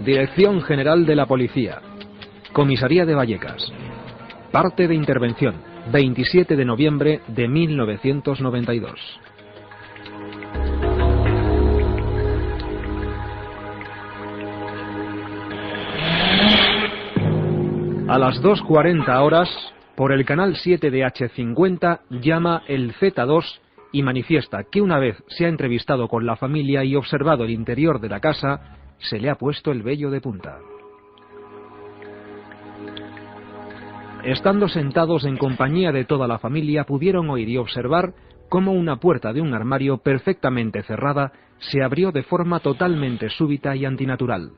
Dirección General de la Policía. Comisaría de Vallecas. Parte de intervención. 27 de noviembre de 1992. A las 2:40 horas, por el canal 7 de H50, llama el Z2 y manifiesta que una vez se ha entrevistado con la familia y observado el interior de la casa, se le ha puesto el vello de punta. Estando sentados en compañía de toda la familia, pudieron oír y observar cómo una puerta de un armario perfectamente cerrada se abrió de forma totalmente súbita y antinatural.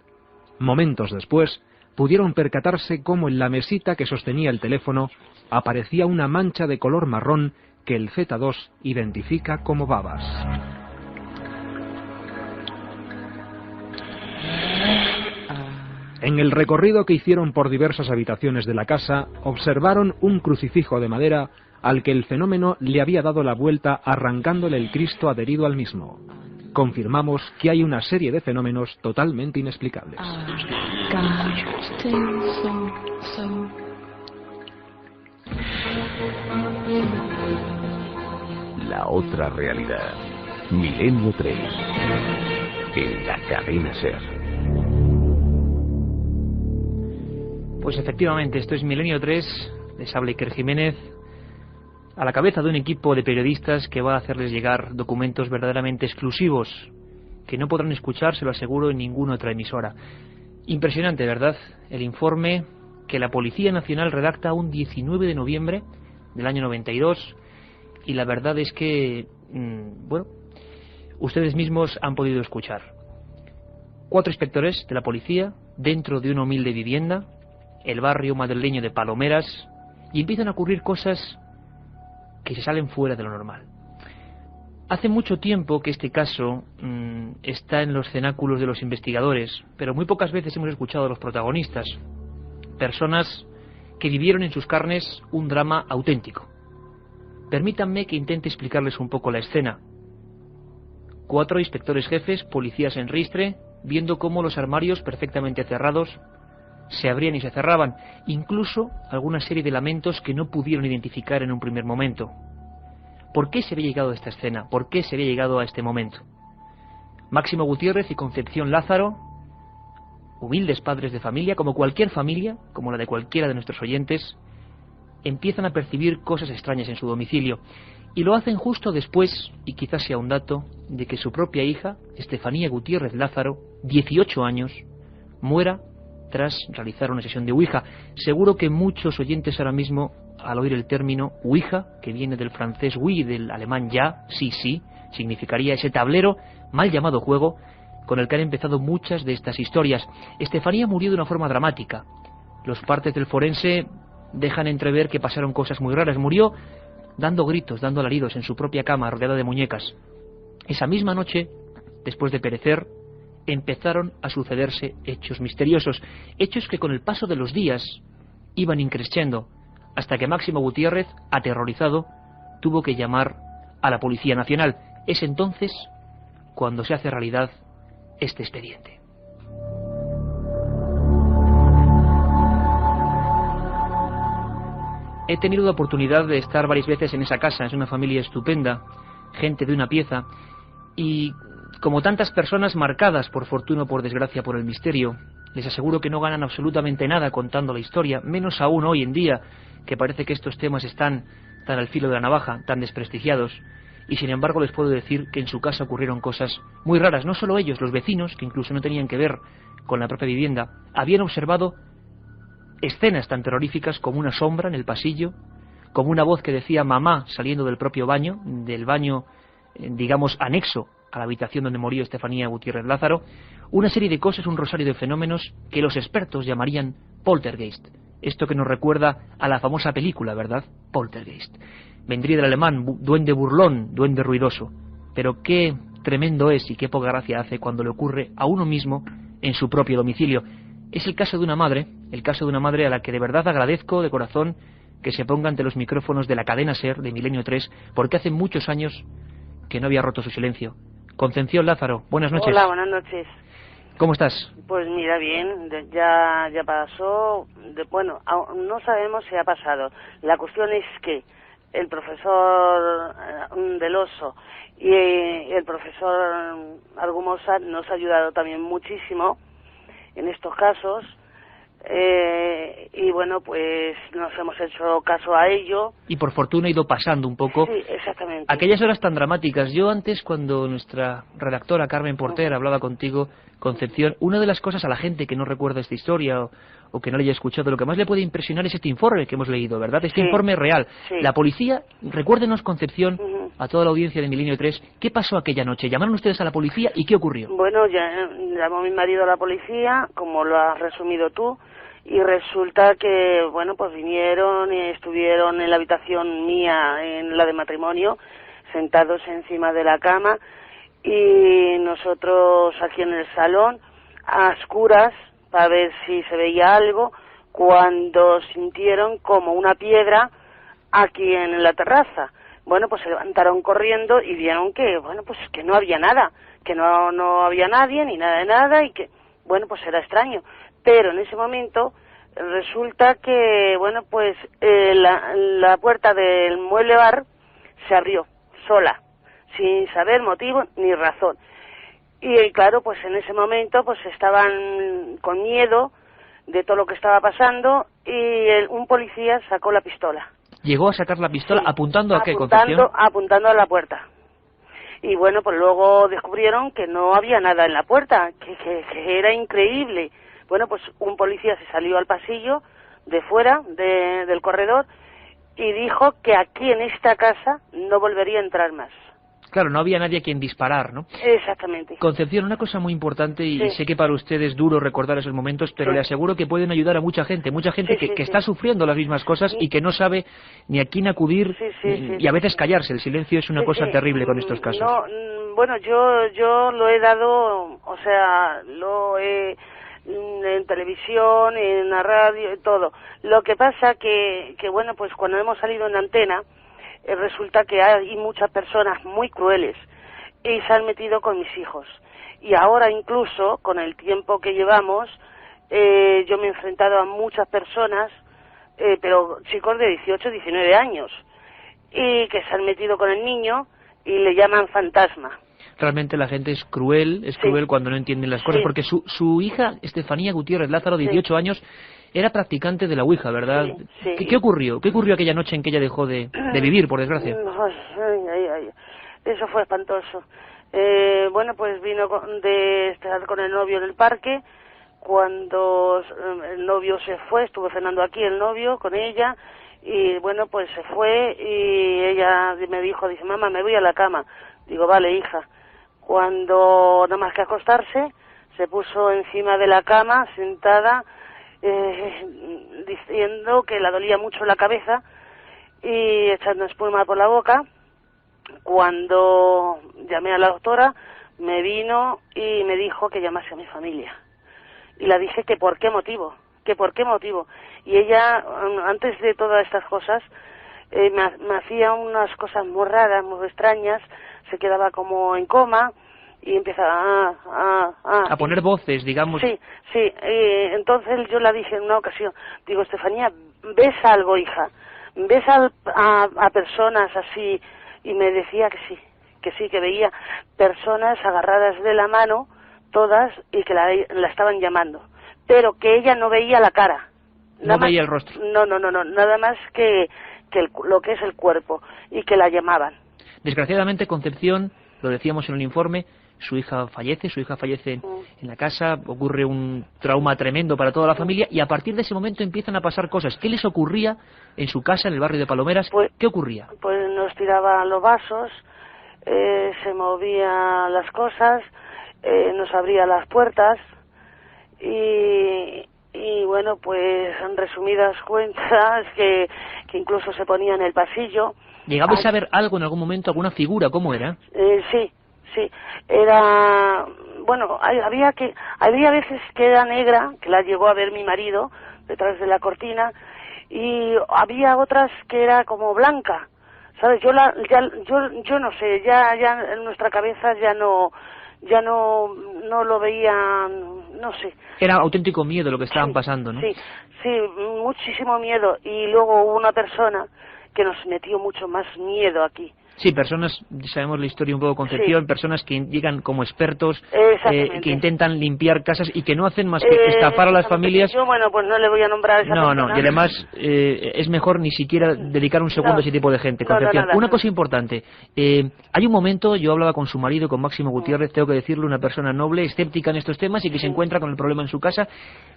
Momentos después, pudieron percatarse cómo en la mesita que sostenía el teléfono aparecía una mancha de color marrón que el Z2 identifica como babas. En el recorrido que hicieron por diversas habitaciones de la casa, observaron un crucifijo de madera al que el fenómeno le había dado la vuelta arrancándole el Cristo adherido al mismo. Confirmamos que hay una serie de fenómenos totalmente inexplicables. La otra realidad. Milenio 3. En la cadena SER. Pues efectivamente, esto es Milenio 3, les habla Iker Jiménez, a la cabeza de un equipo de periodistas que va a hacerles llegar documentos verdaderamente exclusivos, que no podrán escuchar, se lo aseguro, en ninguna otra emisora. Impresionante, ¿verdad? El informe que la Policía Nacional redacta un 19 de noviembre del año 92, y la verdad es que, bueno, ustedes mismos han podido escuchar. 4 inspectores de la policía dentro de una humilde vivienda, el barrio madrileño de Palomeras, y empiezan a ocurrir cosas que se salen fuera de lo normal. Hace mucho tiempo que este caso está en los cenáculos de los investigadores, pero muy pocas veces hemos escuchado a los protagonistas, personas que vivieron en sus carnes un drama auténtico. Permítanme que intente explicarles un poco la escena. 4 inspectores jefes, policías en ristre, viendo cómo los armarios perfectamente cerrados se abrían y se cerraban, incluso alguna serie de lamentos que no pudieron identificar en un primer momento. ¿Por qué se había llegado a esta escena? ¿Por qué se había llegado a este momento? Máximo Gutiérrez y Concepción Lázaro, humildes padres de familia, como cualquier familia, como la de cualquiera de nuestros oyentes, empiezan a percibir cosas extrañas en su domicilio, y lo hacen justo después, y quizás sea un dato, de que su propia hija, Estefanía Gutiérrez Lázaro, 18 años, muera tras realizar una sesión de Ouija. Seguro que muchos oyentes ahora mismo, al oír el término Ouija, que viene del francés oui, del alemán ya, sí, sí, significaría ese tablero, mal llamado juego, con el que han empezado muchas de estas historias. Estefanía murió de una forma dramática. Los partes del forense dejan entrever que pasaron cosas muy raras. Murió dando gritos, dando alaridos en su propia cama, rodeada de muñecas. Esa misma noche, después de perecer, empezaron a sucederse hechos misteriosos, hechos que con el paso de los días iban increciendo, hasta que Máximo Gutiérrez, aterrorizado, tuvo que llamar a la Policía Nacional. Es entonces cuando se hace realidad este expediente. He tenido la oportunidad de estar varias veces en esa casa. Es una familia estupenda, gente de una pieza, y como tantas personas marcadas, por fortuna o por desgracia, por el misterio, les aseguro que no ganan absolutamente nada contando la historia, menos aún hoy en día, que parece que estos temas están tan al filo de la navaja, tan desprestigiados, y sin embargo les puedo decir que en su casa ocurrieron cosas muy raras. No solo ellos, los vecinos, que incluso no tenían que ver con la propia vivienda, habían observado escenas tan terroríficas como una sombra en el pasillo, como una voz que decía mamá saliendo del propio baño, del baño, digamos, anexo a la habitación donde murió Estefanía Gutiérrez Lázaro, una serie de cosas, un rosario de fenómenos que los expertos llamarían poltergeist. Esto que nos recuerda a la famosa película, ¿verdad? Poltergeist. Vendría del alemán, duende burlón, duende ruidoso. Pero qué tremendo es y qué poca gracia hace cuando le ocurre a uno mismo en su propio domicilio. Es el caso de una madre, a la que de verdad agradezco de corazón que se ponga ante los micrófonos de la cadena SER de Milenio 3, porque hace muchos años que no había roto su silencio. Concepción Lázaro, buenas noches. Hola, buenas noches. ¿Cómo estás? Pues mira, bien, ya pasó, bueno, no sabemos si ha pasado. La cuestión es que el profesor del Oso y el profesor Argumosa nos ha ayudado también muchísimo en estos casos, y bueno, pues nos hemos hecho caso a ello. Y por fortuna ha ido pasando un poco. Sí, exactamente. Aquellas horas tan dramáticas. Yo antes, cuando nuestra redactora Carmen Porter hablaba contigo, Concepción, una de las cosas a la gente que no recuerda esta historia o que no le haya escuchado, lo que más le puede impresionar es este informe que hemos leído, ¿verdad? Este informe real. Sí. La policía, recuérdenos, Concepción, a toda la audiencia de Milenio 3, ¿qué pasó aquella noche? ¿Llamaron ustedes a la policía y qué ocurrió? Bueno, ya llamó mi marido a la policía, como lo has resumido tú, y resulta que, bueno, pues vinieron y estuvieron en la habitación mía, en la de matrimonio, sentados encima de la cama, y nosotros aquí en el salón, a oscuras, para ver si se veía algo, cuando sintieron como una piedra aquí en la terraza. Bueno, pues se levantaron corriendo y vieron que, bueno, pues que no había nada, que no había nadie, ni nada de nada, y que, bueno, pues era extraño. Pero en ese momento resulta que, bueno, pues la puerta del mueble bar se abrió sola, sin saber motivo ni razón. Y claro, pues en ese momento pues estaban con miedo de todo lo que estaba pasando y un policía sacó la pistola. ¿Llegó a sacar la pistola apuntando a qué, Concepción? Apuntando a la puerta. Y bueno, pues luego descubrieron que no había nada en la puerta, que era increíble. Bueno, pues un policía se salió al pasillo de fuera del corredor y dijo que aquí en esta casa no volvería a entrar más. Claro, no había nadie a quien disparar, ¿no? Exactamente. Concepción, una cosa muy importante, y sé que para usted es duro recordar esos momentos, pero le aseguro que pueden ayudar a mucha gente que está sufriendo las mismas cosas y que no sabe ni a quién acudir y a veces callarse. El silencio es una cosa terrible con estos casos. No, bueno, yo lo he dado, o sea, lo he en televisión, en la radio, todo. Lo que pasa que bueno, pues cuando hemos salido en antena, resulta que hay muchas personas muy crueles y se han metido con mis hijos. Y ahora incluso, con el tiempo que llevamos, yo me he enfrentado a muchas personas, pero chicos de 18, 19 años, y que se han metido con el niño y le llaman fantasma. Realmente la gente es cruel cuando no entienden las cosas, porque su hija, Estefanía Gutiérrez Lázaro, 18 años, era practicante de la Ouija, ¿verdad? ¿Qué ocurrió? ¿Qué ocurrió aquella noche en que ella dejó de vivir, por desgracia? Eso fue espantoso. Bueno, pues vino de estar con el novio en el parque. Cuando el novio se fue, estuvo cenando aquí el novio con ella, y bueno, pues se fue y ella me dijo, dice, mamá, me voy a la cama. Digo, vale, hija. Cuando nada más que acostarse, se puso encima de la cama, sentada, diciendo que le dolía mucho la cabeza y echando espuma por la boca. Cuando llamé a la doctora, me vino y me dijo que llamase a mi familia. Y la dije que por qué motivo. Y ella, antes de todas estas cosas, me hacía unas cosas muy raras, muy extrañas, se quedaba como en coma y empezaba a poner voces, digamos. Sí, entonces yo la dije en una ocasión, digo, Estefanía, ¿ves algo, hija? ¿Ves a personas así? Y me decía que sí, que veía personas agarradas de la mano, todas, y que la estaban llamando, pero que ella no veía la cara. No veía el rostro. No, nada más que lo que es el cuerpo, y que la llamaban. Desgraciadamente, Concepción, lo decíamos en el informe, su hija fallece en la casa, ocurre un trauma tremendo para toda la familia, y a partir de ese momento empiezan a pasar cosas. ¿Qué les ocurría en su casa, en el barrio de Palomeras? ¿Qué ocurría? Pues nos tiraban los vasos, se movían las cosas, nos abría las puertas, y bueno, pues en resumidas cuentas, que incluso se ponía en el pasillo. ¿Llegabais a ver algo en algún momento, alguna figura? ¿Cómo era? Sí, era, bueno, había veces que era negra, que la llegó a ver mi marido detrás de la cortina, y había otras que era como blanca, ¿sabes? Yo no sé, ya en nuestra cabeza ya no ya no lo veía, no sé. Era auténtico miedo lo que estaban pasando, ¿no? Sí, sí, muchísimo miedo. Y luego hubo una persona que nos metió mucho más miedo aquí. Sí, personas, sabemos la historia un poco, Concepción, sí. Personas que llegan como expertos, que intentan limpiar casas y que no hacen más que estafar a las familias. Yo, bueno, pues no le voy a nombrar a esa persona. No, y además es mejor ni siquiera dedicar un segundo a ese tipo de gente, Concepción. Una cosa importante, hay un momento, yo hablaba con su marido, con Máximo Gutiérrez, tengo que decirle, una persona noble, escéptica en estos temas y que se encuentra con el problema en su casa.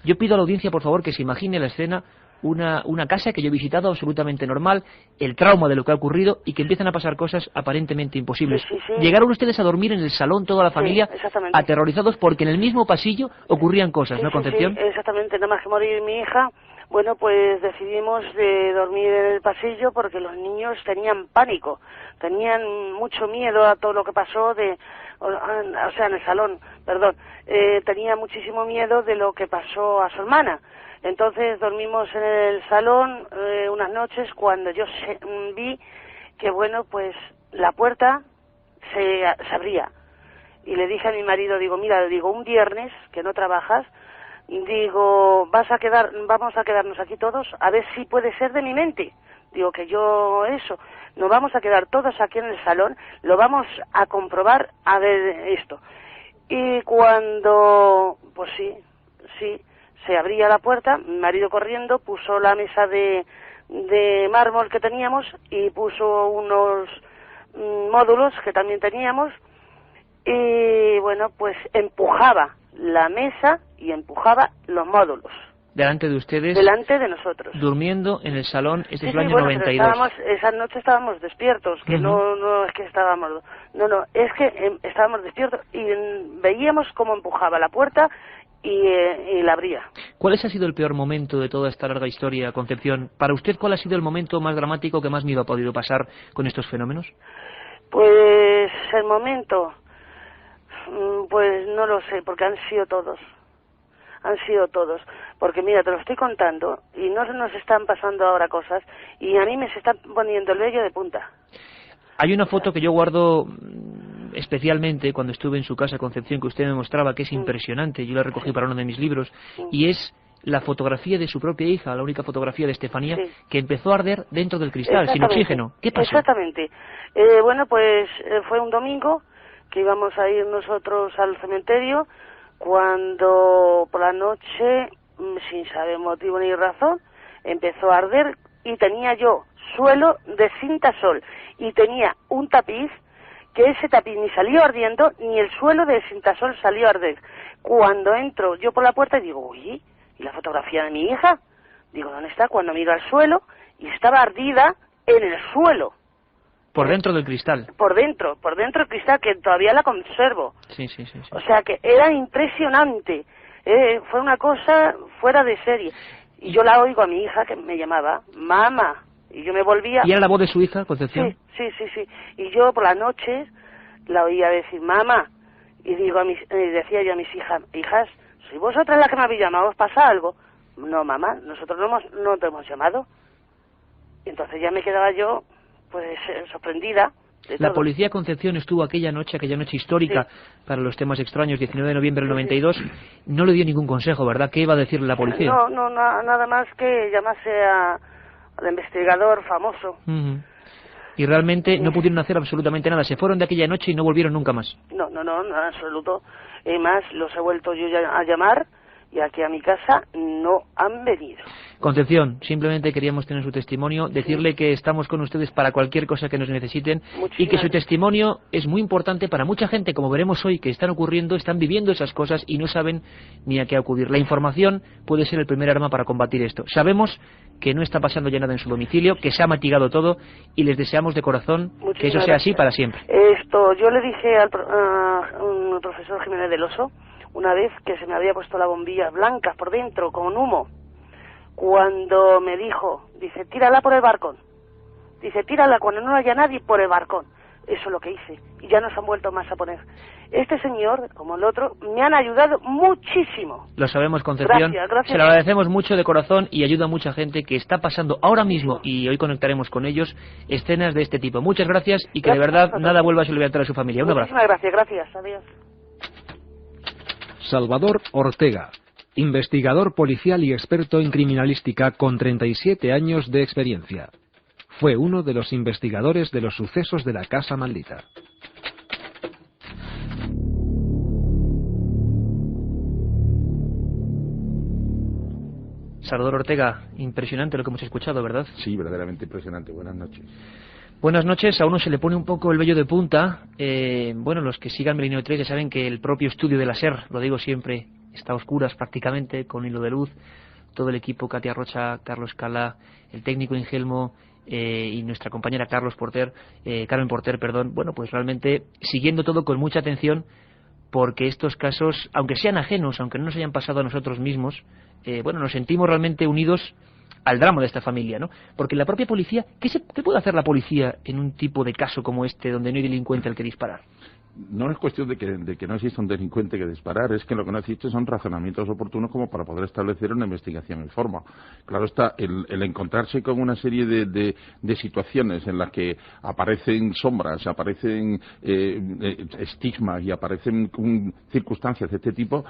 Yo pido a la audiencia, por favor, que se imagine la escena. Una casa que yo he visitado absolutamente normal, el trauma de lo que ha ocurrido y que empiezan a pasar cosas aparentemente imposibles. Sí. Llegaron ustedes a dormir en el salón toda la familia, aterrorizados porque en el mismo pasillo ocurrían cosas, ¿no, Concepción? Sí, exactamente, nada más que morir mi hija, bueno, pues decidimos de dormir en el pasillo porque los niños tenían pánico, tenían mucho miedo a todo lo que pasó o sea, en el salón, perdón, tenía muchísimo miedo de lo que pasó a su hermana. Entonces dormimos en el salón unas noches cuando yo vi que, bueno, pues la puerta se abría. Y le dije a mi marido, digo, mira, un viernes que no trabajas, digo, vamos a quedarnos aquí todos, a ver si puede ser de mi mente. Digo, que nos vamos a quedar todos aquí en el salón, lo vamos a comprobar a ver esto. Y cuando, pues sí, se abría la puerta, mi marido corriendo puso la mesa de mármol que teníamos y puso unos módulos que también teníamos y bueno, pues empujaba la mesa y empujaba los módulos. Delante de ustedes. Delante de nosotros. Durmiendo en el salón, es el año bueno, 92. Esa noche estábamos despiertos, que no es que estábamos, es que estábamos despiertos y veíamos cómo empujaba la puerta y la abría. ¿Cuál ha sido el peor momento de toda esta larga historia, Concepción? Para usted, ¿cuál ha sido el momento más dramático que más miedo ha podido pasar con estos fenómenos? Pues el momento, pues no lo sé, porque han sido todos, porque mira, te lo estoy contando y no nos están pasando ahora cosas y a mí me se está poniendo el vello de punta. Hay una foto que yo guardo especialmente cuando estuve en su casa, Concepción, que usted me mostraba, que es impresionante, yo la recogí para uno de mis libros, y es la fotografía de su propia hija, la única fotografía de Estefanía, que empezó a arder dentro del cristal, sin oxígeno. ¿Qué pasó? Exactamente. Bueno, pues fue un domingo que íbamos a ir nosotros al cementerio, cuando por la noche, sin saber motivo ni razón, empezó a arder y tenía yo suelo de cintasol y tenía un tapiz que ese tapiz ni salió ardiendo ni el suelo de cintasol salió a arder. Cuando entro yo por la puerta y digo, uy, ¿y la fotografía de mi hija? Digo, ¿dónde está? Cuando miro al suelo y estaba ardida en el suelo. Por dentro del cristal. Por dentro del cristal, que todavía la conservo. Sí. O sea que era impresionante. Fue una cosa fuera de serie. Y yo la oigo a mi hija que me llamaba, mamá. Y yo me volvía... ¿Y era la voz de su hija, Concepción? Sí. Y yo por la noche la oía decir, mamá. Y digo decía yo a mis hijas, ¿sois vosotras las que me habéis llamado? ¿Os pasa algo? No, mamá, nosotros no te hemos llamado. Y entonces ya me quedaba yo, pues, sorprendida. La policía Concepción estuvo aquella noche histórica para los temas extraños, 19 de noviembre del 92, no le dio ningún consejo, ¿verdad? ¿Qué iba a decirle la policía? No, nada más que llamase al investigador famoso. Y realmente no pudieron hacer absolutamente nada, se fueron de aquella noche y no volvieron nunca más. No, en absoluto. Más, los he vuelto yo a llamar y aquí a mi casa no han venido. Concepción, simplemente queríamos tener su testimonio, decirle que estamos con ustedes para cualquier cosa que nos necesiten y que su testimonio es muy importante para mucha gente, como veremos hoy, que están viviendo esas cosas y no saben ni a qué acudir. La información puede ser el primer arma para combatir esto. Sabemos que no está pasando ya nada en su domicilio, que se ha mitigado todo y les deseamos de corazón que eso sea así para siempre. Yo le dije al profesor Jiménez del Oso una vez que se me había puesto la bombilla blanca por dentro con humo. Cuando me dijo, dice, tírala por el balcón. Dice, tírala cuando no haya nadie por el balcón. Eso es lo que hice. Y ya no se han vuelto más a poner. Este señor, como el otro, me han ayudado muchísimo. Lo sabemos, Concepción. Gracias. Se lo agradecemos mucho de corazón y ayuda a mucha gente que está pasando ahora mismo, y hoy conectaremos con ellos, escenas de este tipo. Muchas gracias y que de verdad nada vuelva a olvidar a su familia. Un abrazo. Muchísimas gracias. Adiós. Salvador Ortega, investigador policial y experto en criminalística con 37 años de experiencia. Fue uno de los investigadores de los sucesos de la Casa Maldita. Salvador Ortega, impresionante lo que hemos escuchado, ¿verdad? Sí, verdaderamente impresionante. Buenas noches. Buenas noches. A uno se le pone un poco el vello de punta. Bueno, los que sigan Milenio 3 ya saben que el propio estudio de la SER, lo digo siempre, está a oscuras prácticamente, con hilo de luz. Todo el equipo, Katia Rocha, Carlos Cala, el técnico Ingelmo y nuestra compañera Carmen Porter, perdón. Bueno, pues realmente siguiendo todo con mucha atención, porque estos casos, aunque sean ajenos, aunque no nos hayan pasado a nosotros mismos, bueno, nos sentimos realmente unidos al drama de esta familia, ¿no? Porque la propia policía, ¿qué puede hacer la policía en un tipo de caso como este, donde no hay delincuente al que disparar? No es cuestión de que no exista un delincuente que disparar, es que lo que no existe son razonamientos oportunos como para poder establecer una investigación en forma. Claro está, el encontrarse con una serie de situaciones en las que aparecen sombras, aparecen estigmas y aparecen circunstancias de este tipo,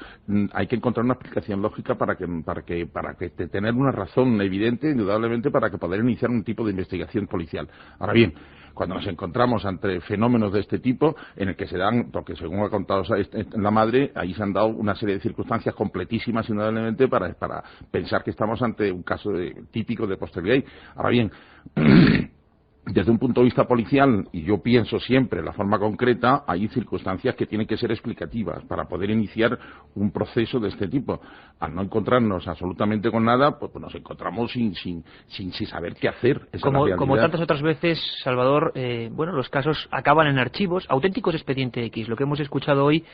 hay que encontrar una explicación lógica para que tener una razón evidente, indudablemente, para que poder iniciar un tipo de investigación policial. Ahora bien, cuando nos encontramos ante fenómenos de este tipo, en el que se dan, porque según ha contado la madre, ahí se han dado una serie de circunstancias completísimas, indudablemente, para pensar que estamos ante un caso típico de posterioridad. Ahora bien, desde un punto de vista policial, y yo pienso siempre de la forma concreta, hay circunstancias que tienen que ser explicativas para poder iniciar un proceso de este tipo. Al no encontrarnos absolutamente con nada, pues nos encontramos sin saber qué hacer. Como tantas otras veces, Salvador, bueno, los casos acaban en archivos, auténticos expediente X. Lo que hemos escuchado hoy,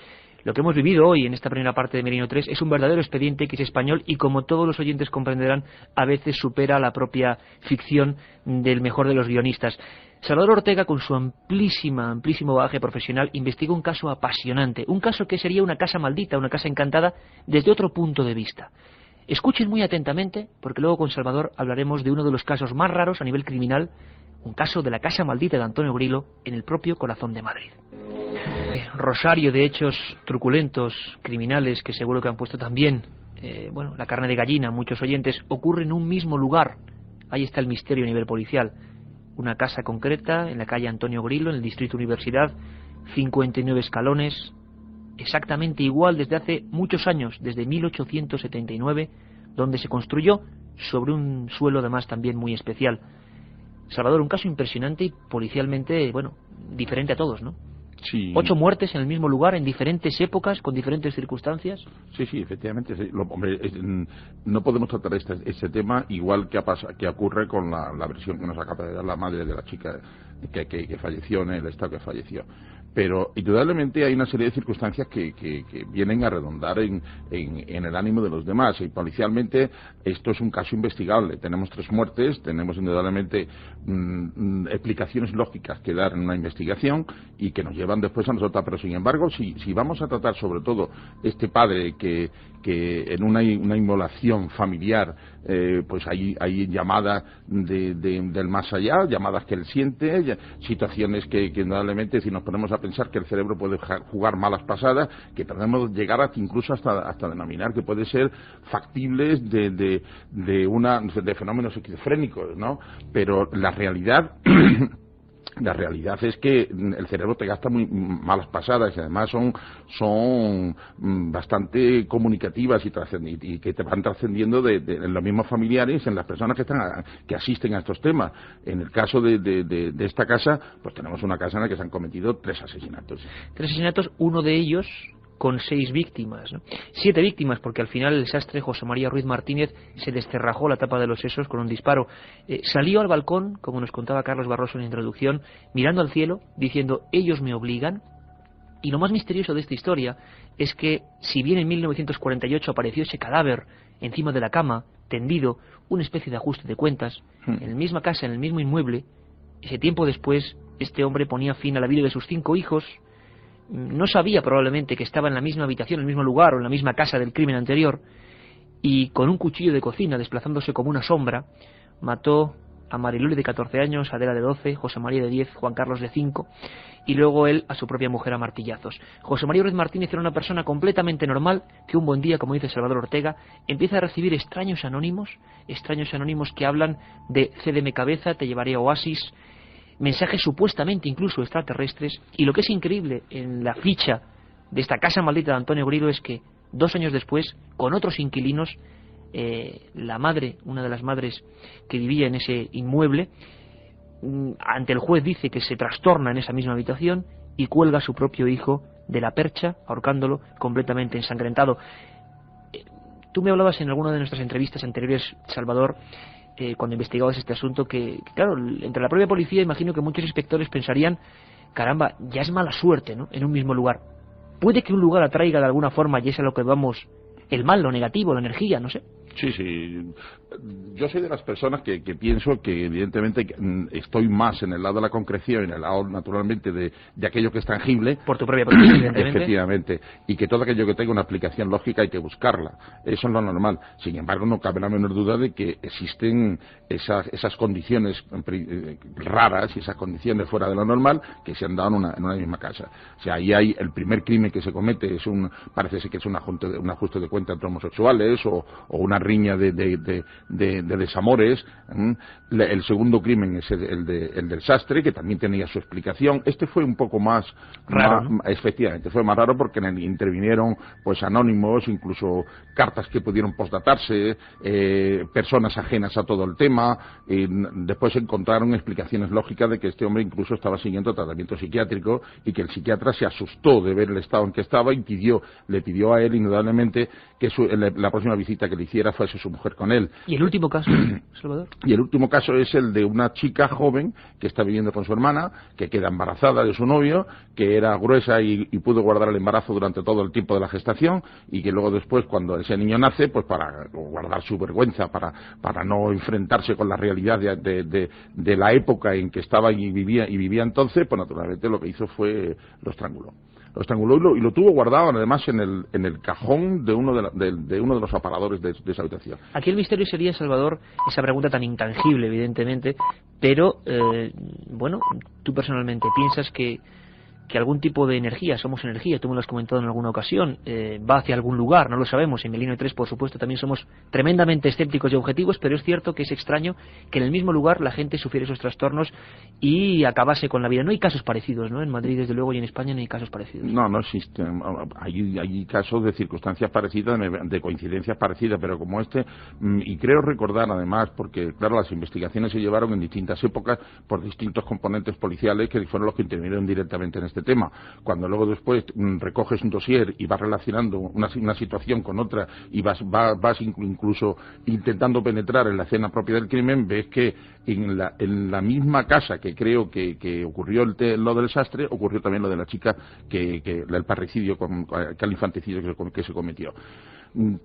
lo que hemos vivido hoy en esta primera parte de Milenio 3 es un verdadero expediente X español y, como todos los oyentes comprenderán, a veces supera la propia ficción del mejor de los guionistas. Salvador Ortega, con su amplísimo bagaje profesional, investiga un caso apasionante, un caso que sería una casa maldita, una casa encantada, desde otro punto de vista. Escuchen muy atentamente, porque luego con Salvador hablaremos de uno de los casos más raros a nivel criminal, un caso de la casa maldita de Antonio Grilo en el propio corazón de Madrid. Rosario de hechos truculentos, criminales, que seguro que han puesto también, bueno, la carne de gallina, muchos oyentes, ocurre en un mismo lugar. Ahí está el misterio a nivel policial. Una casa concreta en la calle Antonio Grilo, en el distrito Universidad, 59 escalones, exactamente igual desde hace muchos años, desde 1879, donde se construyó sobre un suelo además también muy especial. Salvador, un caso impresionante y policialmente, bueno, diferente a todos, ¿no? Sí. 8 muertes en el mismo lugar, en diferentes épocas, con diferentes circunstancias. Sí, efectivamente. Sí. No podemos tratar este tema igual que ocurre con la versión que nos acaba de dar la madre de la chica que falleció, en el estado que falleció. Pero indudablemente hay una serie de circunstancias que vienen a redundar en el ánimo de los demás. Y policialmente esto es un caso investigable. Tenemos 3 muertes, tenemos indudablemente explicaciones lógicas que dar en una investigación y que nos llevan después a nosotros. Pero sin embargo, si vamos a tratar sobre todo este padre que en una inmolación familiar, pues hay llamadas del más allá, llamadas que él siente, situaciones que indudablemente, si nos ponemos a pensar que el cerebro puede jugar malas pasadas, que podemos llegar incluso hasta denominar que puede ser factibles de fenómenos esquizofrénicos, ¿no? Pero la realidad la realidad es que el cerebro te gasta muy malas pasadas y además son bastante comunicativas y que te van trascendiendo en los mismos familiares, en las personas que asisten a estos temas. En el caso de esta casa, pues tenemos una casa en la que se han cometido 3 asesinatos. 3 asesinatos, uno de ellos con 6 víctimas, ¿no? 7 víctimas, porque al final el sastre José María Ruiz Martínez se descerrajó la tapa de los sesos con un disparo. Salió al balcón, como nos contaba Carlos Barroso en la introducción, mirando al cielo, diciendo: ellos me obligan. Y lo más misterioso de esta historia es que, si bien en 1948 apareció ese cadáver encima de la cama, tendido, una especie de ajuste de cuentas, en la misma casa, en el mismo inmueble, ese tiempo después, este hombre ponía fin a la vida de sus 5 hijos. No sabía probablemente que estaba en la misma habitación, en el mismo lugar o en la misma casa del crimen anterior, y con un cuchillo de cocina, desplazándose como una sombra, mató a Mariloli de 14 años, Adela de 12, José María de 10, Juan Carlos de 5, y luego él a su propia mujer a martillazos. José María Ruiz Martínez era una persona completamente normal que un buen día, como dice Salvador Ortega, empieza a recibir extraños anónimos que hablan de cédeme cabeza, te llevaré a Oasis, mensajes supuestamente incluso extraterrestres, y lo que es increíble en la ficha de esta casa maldita de Antonio Grillo es que 2 años después, con otros inquilinos, la madre, una de las madres que vivía en ese inmueble, ante el juez dice que se trastorna en esa misma habitación y cuelga a su propio hijo de la percha, ahorcándolo completamente ensangrentado. Tú me hablabas en alguna de nuestras entrevistas anteriores, Salvador, cuando investigabas este asunto, que claro, entre la propia policía imagino que muchos inspectores pensarían, caramba, ya es mala suerte, ¿no?, en un mismo lugar. Puede que un lugar atraiga de alguna forma, y es a lo que vamos, el mal, lo negativo, la energía, no sé. Sí, sí. Yo soy de las personas que pienso que evidentemente estoy más en el lado de la concreción y en el lado naturalmente de aquello que es tangible. Por tu propia profesión, evidentemente. Efectivamente. Y que todo aquello que tenga una aplicación lógica hay que buscarla. Eso es lo normal. Sin embargo, no cabe la menor duda de que existen esas condiciones raras y esas condiciones fuera de lo normal que se han dado en una misma casa. O sea, ahí hay el primer crimen que se comete, parece ser que es un ajuste de cuenta entre homosexuales o una riña de desamores. El segundo crimen es el del sastre, que también tenía su explicación. Este fue un poco más raro, ¿no? Efectivamente, fue más raro porque intervinieron pues anónimos, incluso cartas que pudieron postdatarse, personas ajenas a todo el tema. Después encontraron explicaciones lógicas de que este hombre incluso estaba siguiendo tratamiento psiquiátrico y que el psiquiatra se asustó de ver el estado en que estaba y le pidió a él indudablemente que la próxima visita que le hiciera fuese su mujer con él. ¿Y el último caso, Salvador? Y el último caso es el de una chica joven que está viviendo con su hermana, que queda embarazada de su novio, que era gruesa y pudo guardar el embarazo durante todo el tiempo de la gestación, y que luego después, cuando ese niño nace, pues para guardar su vergüenza, para no enfrentarse con la realidad de la época en que estaba y vivía entonces, pues naturalmente lo que hizo fue lo estranguló. Lo estranguló y lo tuvo guardado además en el cajón de uno de los aparadores de esa habitación. Aquí el misterio sería, Salvador, esa pregunta tan intangible, evidentemente, pero, bueno, tú personalmente piensas que algún tipo de energía, somos energía, tú me lo has comentado en alguna ocasión, va hacia algún lugar, no lo sabemos. En Milenio 3, por supuesto, también somos tremendamente escépticos y objetivos, pero es cierto que es extraño que en el mismo lugar la gente sufriera esos trastornos y acabase con la vida. No hay casos parecidos, ¿no? En Madrid, desde luego, y en España no hay casos parecidos. No existen. Hay casos de circunstancias parecidas, de coincidencias parecidas, pero como este, y creo recordar además, porque claro, las investigaciones se llevaron en distintas épocas por distintos componentes policiales que fueron los que intervinieron directamente en este tema. Cuando luego después recoges un dossier y vas relacionando una situación con otra y vas incluso intentando penetrar en la escena propia del crimen, ves que en la misma casa que creo que ocurrió lo del desastre, ocurrió también lo de la chica el parricidio, el infanticidio que se cometió.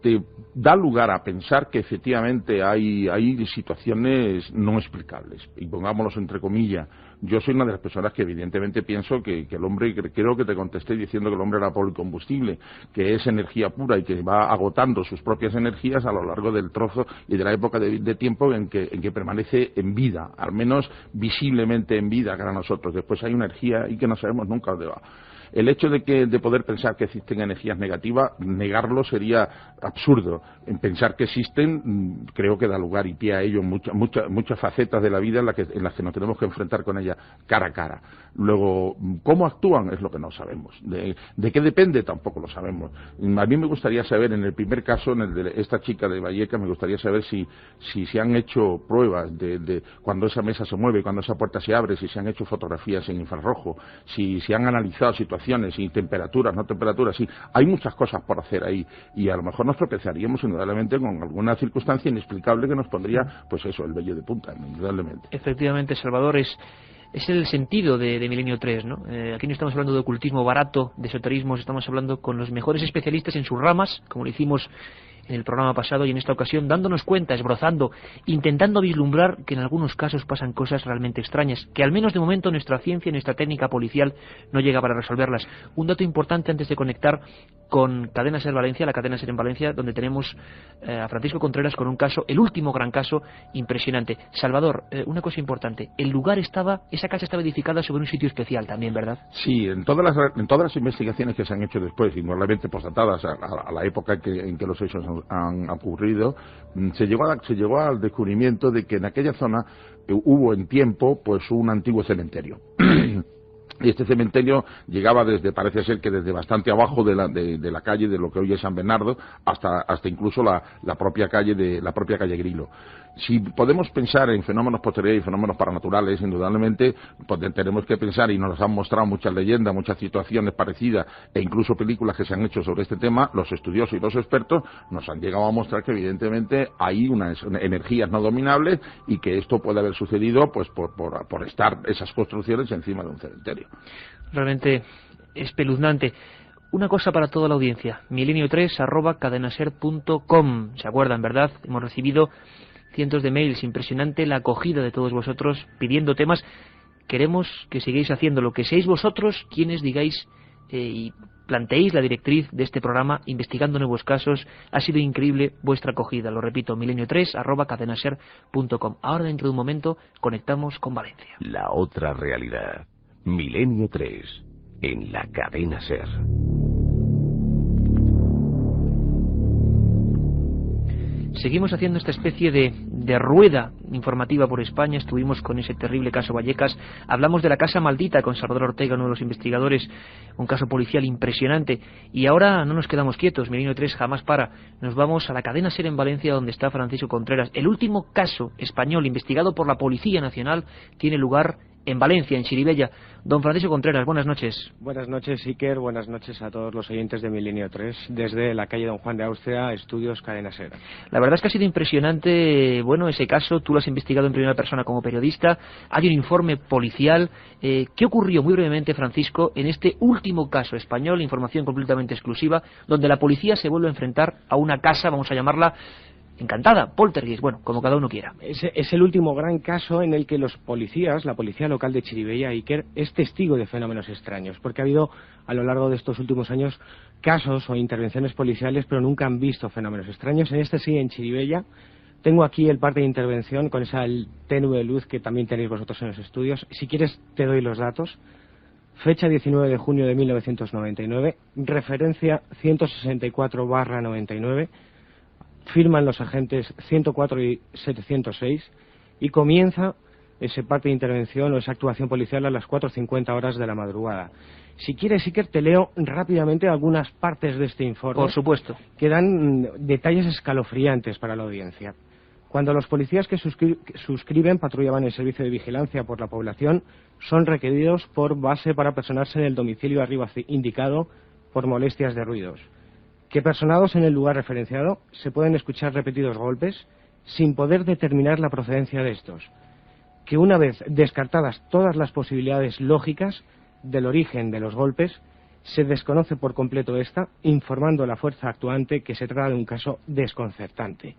Te da lugar a pensar que efectivamente hay situaciones no explicables, y pongámoslos entre comillas. Yo soy una de las personas que evidentemente pienso que el hombre, creo que te contesté diciendo que el hombre era policombustible, que es energía pura y que va agotando sus propias energías a lo largo del trozo y de la época de tiempo en que permanece en vida, al menos visiblemente en vida para nosotros. Después hay una energía y que no sabemos nunca dónde va. El hecho de poder pensar que existen energías negativas, negarlo sería absurdo. En pensar que existen, creo que da lugar y pie a ello muchas facetas de la vida en las que nos tenemos que enfrentar con ellas cara a cara. Luego, ¿cómo actúan? Es lo que no sabemos. ¿De qué depende? Tampoco lo sabemos. A mí me gustaría saber, en el primer caso, en el de esta chica de Vallecas, me gustaría saber si se han hecho pruebas de cuando esa mesa se mueve, cuando esa puerta se abre, si se han hecho fotografías en infrarrojo, si se han analizado situaciones y temperaturas, no temperaturas, sí. Hay muchas cosas por hacer ahí y a lo mejor nos tropezaríamos indudablemente con alguna circunstancia inexplicable que nos pondría, pues eso, el vello de punta, indudablemente. Efectivamente, Salvador, es el sentido de Milenio 3, ¿no? Aquí no estamos hablando de ocultismo barato, de esoterismo, estamos hablando con los mejores especialistas en sus ramas, como lo hicimos en el programa pasado y en esta ocasión dándonos cuenta, esbozando, intentando vislumbrar que en algunos casos pasan cosas realmente extrañas, que al menos de momento nuestra ciencia y nuestra técnica policial no llega para resolverlas. Un dato importante antes de conectar con Cadena Ser Valencia, la Cadena Ser en Valencia, donde tenemos a Francisco Contreras con un caso, el último gran caso, impresionante. Salvador, una cosa importante, esa casa estaba edificada sobre un sitio especial también, ¿verdad? Sí, en todas las investigaciones que se han hecho después, y normalmente datadas a la época en que los hechos han ocurrido, se llegó al descubrimiento de que en aquella zona hubo en tiempo pues un antiguo cementerio. Y este cementerio llegaba parece ser que desde bastante abajo de la calle de lo que hoy es San Bernardo hasta incluso la propia calle Grilo. Si podemos pensar en fenómenos posteriores y fenómenos paranaturales, indudablemente tenemos que pensar, y nos han mostrado muchas leyendas, muchas situaciones parecidas e incluso películas que se han hecho sobre este tema, los estudiosos y los expertos nos han llegado a mostrar que evidentemente hay unas energías no dominables y que esto puede haber sucedido pues por estar esas construcciones encima de un cementerio. Realmente espeluznante. Una cosa para toda la audiencia, milenio3@cadenaser.com. ¿Se acuerdan, verdad? Hemos recibido cientos de mails, impresionante la acogida de todos vosotros pidiendo temas. Queremos que sigáis haciéndolo, que seáis vosotros quienes digáis y planteéis la directriz de este programa, investigando nuevos casos. Ha sido increíble vuestra acogida, lo repito, milenio3@cadenaser.com. Ahora, dentro de un momento, conectamos con Valencia. La otra realidad. Milenio 3, en la Cadena Ser. Seguimos haciendo esta especie de rueda informativa por España. Estuvimos con ese terrible caso Vallecas. Hablamos de la Casa Maldita con Salvador Ortega, uno de los investigadores, un caso policial impresionante. Y ahora no nos quedamos quietos, Milenio 3 jamás para. Nos vamos a la Cadena Ser en Valencia, donde está Francisco Contreras. El último caso español investigado por la Policía Nacional tiene lugar en Valencia, en Chirivella. Don Francisco Contreras, buenas noches. Buenas noches, Iker. Buenas noches a todos los oyentes de Milenio 3, desde la calle Don Juan de Austria, Estudios Cadena Ser. La verdad es que ha sido impresionante, ese caso. Tú lo has investigado en primera persona como periodista. Hay un informe policial. ¿Qué ocurrió, muy brevemente, Francisco, en este último caso español, información completamente exclusiva, donde la policía se vuelve a enfrentar a una casa, vamos a llamarla encantada, poltergeist, como cada uno quiera? Es el último gran caso en el que los policías, la policía local de Chirivella, Iker, es testigo de fenómenos extraños, porque ha habido a lo largo de estos últimos años casos o intervenciones policiales, pero nunca han visto fenómenos extraños. En este sí, en Chirivella. Tengo aquí el parte de intervención con esa tenue luz que también tenéis vosotros en los estudios. Si quieres te doy los datos. Fecha 19 de junio de 1999, referencia 164/99, firman los agentes 104 y 706 y comienza ese parte de intervención o esa actuación policial a las 4:50 horas de la madrugada. Si quieres, Iker, te leo rápidamente algunas partes de este informe. Por supuesto. Que dan detalles escalofriantes para la audiencia. Cuando los policías que suscriben patrullaban el servicio de vigilancia por la población, son requeridos por base para personarse en el domicilio arriba indicado por molestias de ruidos. Que personados en el lugar referenciado se pueden escuchar repetidos golpes sin poder determinar la procedencia de estos. Que una vez descartadas todas las posibilidades lógicas del origen de los golpes, se desconoce por completo esta, informando a la fuerza actuante que se trata de un caso desconcertante.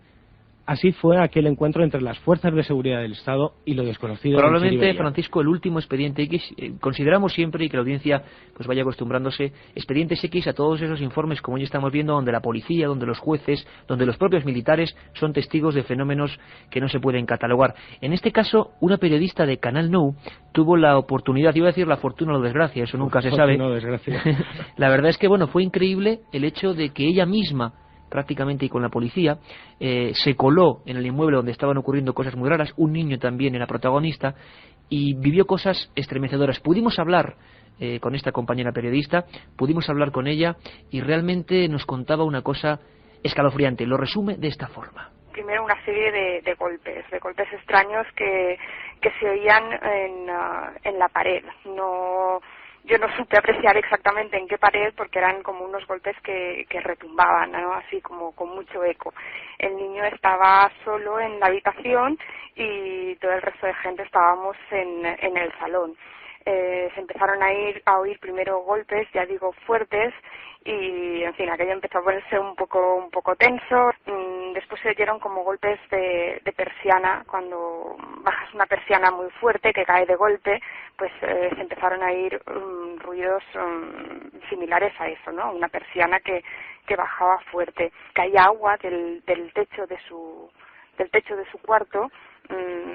Así fue aquel encuentro entre las fuerzas de seguridad del Estado y lo desconocido. Probablemente, Francisco, el último expediente X. Consideramos siempre, y que la audiencia pues vaya acostumbrándose, expedientes X a todos esos informes, como hoy estamos viendo, donde la policía, donde los jueces, donde los propios militares son testigos de fenómenos que no se pueden catalogar. En este caso, una periodista de Canal Nou tuvo la oportunidad, iba a decir la fortuna o la desgracia, eso nunca se sabe. No, desgracia. La verdad es que, fue increíble el hecho de que ella misma, prácticamente y con la policía, se coló en el inmueble donde estaban ocurriendo cosas muy raras. Un niño también era protagonista y vivió cosas estremecedoras. Pudimos hablar con esta compañera periodista, pudimos hablar con ella y realmente nos contaba una cosa escalofriante. Lo resume de esta forma. Primero una serie de golpes extraños que se oían en la pared. Yo no supe apreciar exactamente en qué pared porque eran como unos golpes que retumbaban, ¿no? Así como con mucho eco. El niño estaba solo en la habitación y todo el resto de gente estábamos en el salón. se empezaron a oír primero golpes, ya digo, fuertes, y en fin, aquello empezó a ponerse un poco tenso. Después se oyeron como golpes de persiana. Cuando bajas una persiana muy fuerte que cae de golpe, pues se empezaron a oír ruidos similares a eso, ¿no? Una persiana que bajaba fuerte. Caía agua del techo de su cuarto.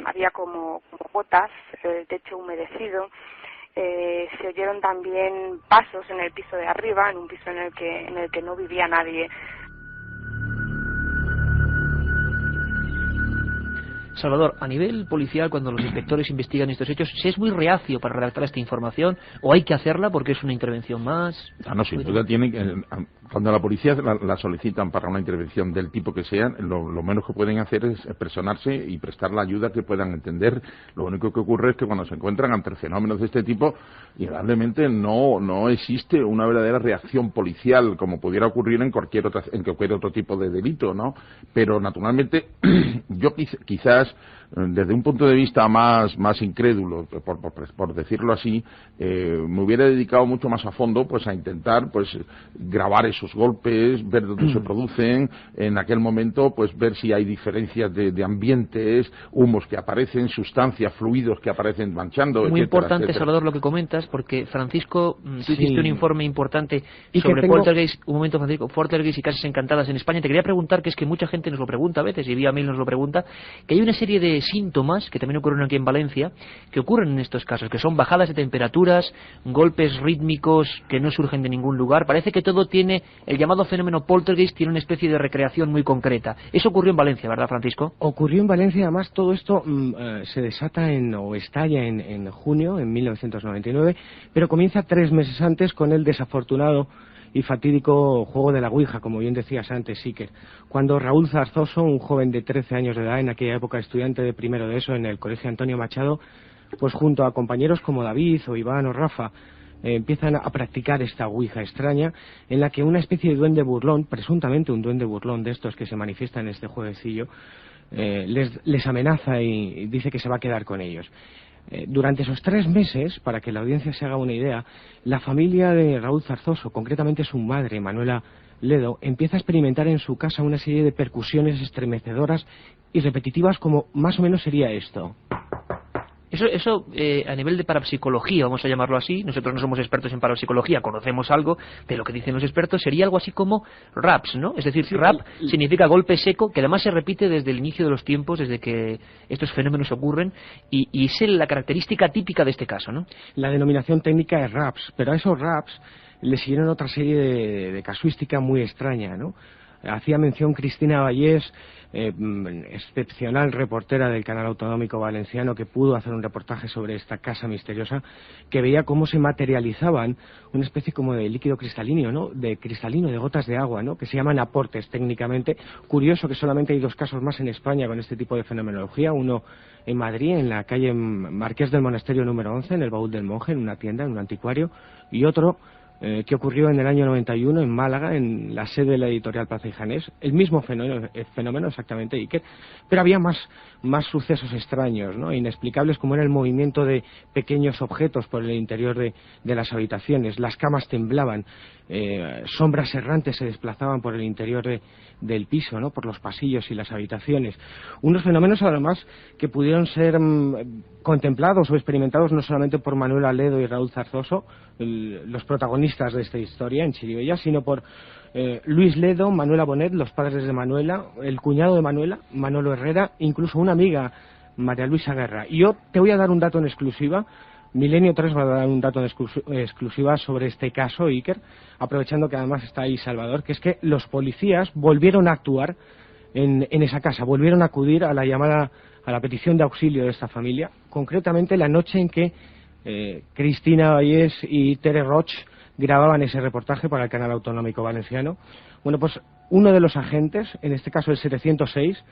Había como gotas, el techo humedecido. Se oyeron también pasos en el piso de arriba, en un piso en el que no vivía nadie. Salvador, a nivel policial, cuando los inspectores investigan estos hechos, ¿se es muy reacio para redactar esta información o hay que hacerla porque es una intervención más? No, sin duda tiene que... Cuando la policía la solicitan para una intervención del tipo que sea, lo menos que pueden hacer es personarse y prestar la ayuda que puedan entender. Lo único que ocurre es que cuando se encuentran ante fenómenos de este tipo, indudablemente no existe una verdadera reacción policial como pudiera ocurrir en cualquier otro tipo de delito, ¿no? Pero naturalmente yo quizás desde un punto de vista más incrédulo, por decirlo así, me hubiera dedicado mucho más a fondo pues a intentar pues grabar esos golpes, ver dónde se producen, en aquel momento pues ver si hay diferencias de ambientes, humos que aparecen, sustancias, fluidos que aparecen manchando, muy etcétera, importante, etcétera. Salvador, lo que comentas, porque Francisco, tú hiciste un informe importante y sobre Poltergeist, un momento, Francisco, Poltergeist y casas encantadas en España. Te quería preguntar, que es que mucha gente nos lo pregunta a veces, y vía mail nos lo pregunta, que hay una serie de síntomas que también ocurren aquí en Valencia, que ocurren en estos casos, que son bajadas de temperaturas, golpes rítmicos que no surgen de ningún lugar. Parece que todo tiene, el llamado fenómeno Poltergeist tiene una especie de recreación muy concreta. Eso ocurrió en Valencia, ¿verdad, Francisco? Ocurrió en Valencia, además todo esto se desata o estalla en junio, en 1999, pero comienza 3 meses antes con el desafortunado y fatídico juego de la Ouija, como bien decías antes, Iker, cuando Raúl Zarzoso, un joven de 13 años de edad, en aquella época estudiante de primero de ESO en el Colegio Antonio Machado, pues junto a compañeros como David o Iván o Rafa, empiezan a practicar esta Ouija extraña, en la que una especie de duende burlón, presuntamente un duende burlón de estos que se manifiesta en este jueguecillo, les amenaza y dice que se va a quedar con ellos. Durante esos 3 meses, para que la audiencia se haga una idea, la familia de Raúl Zarzoso, concretamente su madre, Manuela Ledo, empieza a experimentar en su casa una serie de percusiones estremecedoras y repetitivas, como más o menos sería esto. Eso a nivel de parapsicología, vamos a llamarlo así, nosotros no somos expertos en parapsicología, conocemos algo de lo que dicen los expertos, sería algo así como raps, ¿no? Es decir, rap significa golpe seco, que además se repite desde el inicio de los tiempos, desde que estos fenómenos ocurren, y es la característica típica de este caso, ¿no? La denominación técnica es raps, pero a esos raps le siguieron otra serie de casuística muy extraña, ¿no? Hacía mención Cristina Vallés, excepcional reportera del canal autonómico valenciano, que pudo hacer un reportaje sobre esta casa misteriosa, que veía cómo se materializaban una especie como de líquido cristalino, ¿no? De gotas de agua, ¿no? Que se llaman aportes técnicamente. Curioso que solamente hay 2 casos más en España con este tipo de fenomenología, uno en Madrid, en la calle Marqués del Monasterio número 11, en el Baúl del Monje, en una tienda, en un anticuario, y otro que ocurrió en el año 91 en Málaga, en la sede de la editorial Plaza y Janés, el mismo fenómeno exactamente, Iker, pero había más sucesos extraños, ¿no? Inexplicables, como era el movimiento de pequeños objetos por el interior de las habitaciones, las camas temblaban, sombras errantes se desplazaban por el interior del piso, ¿no? Por los pasillos y las habitaciones. Unos fenómenos, además, que pudieron ser contemplados o experimentados no solamente por Manuela Ledo y Raúl Zarzoso, los protagonistas de esta historia en Chirivella, sino por Luis Ledo, Manuela Bonet, los padres de Manuela, el cuñado de Manuela, Manolo Herrera, incluso una amiga, María Luisa Guerra. Y yo te voy a dar un dato en exclusiva. Milenio 3 va a dar un dato en exclusiva sobre este caso, Iker, aprovechando que además está ahí Salvador, que es que los policías volvieron a actuar en esa casa, volvieron a acudir a la llamada, a la petición de auxilio de esta familia, concretamente la noche en que Cristina Vallés y Tere Roch grababan ese reportaje para el canal autonómico valenciano. Bueno, pues uno de los agentes, en este caso el 706,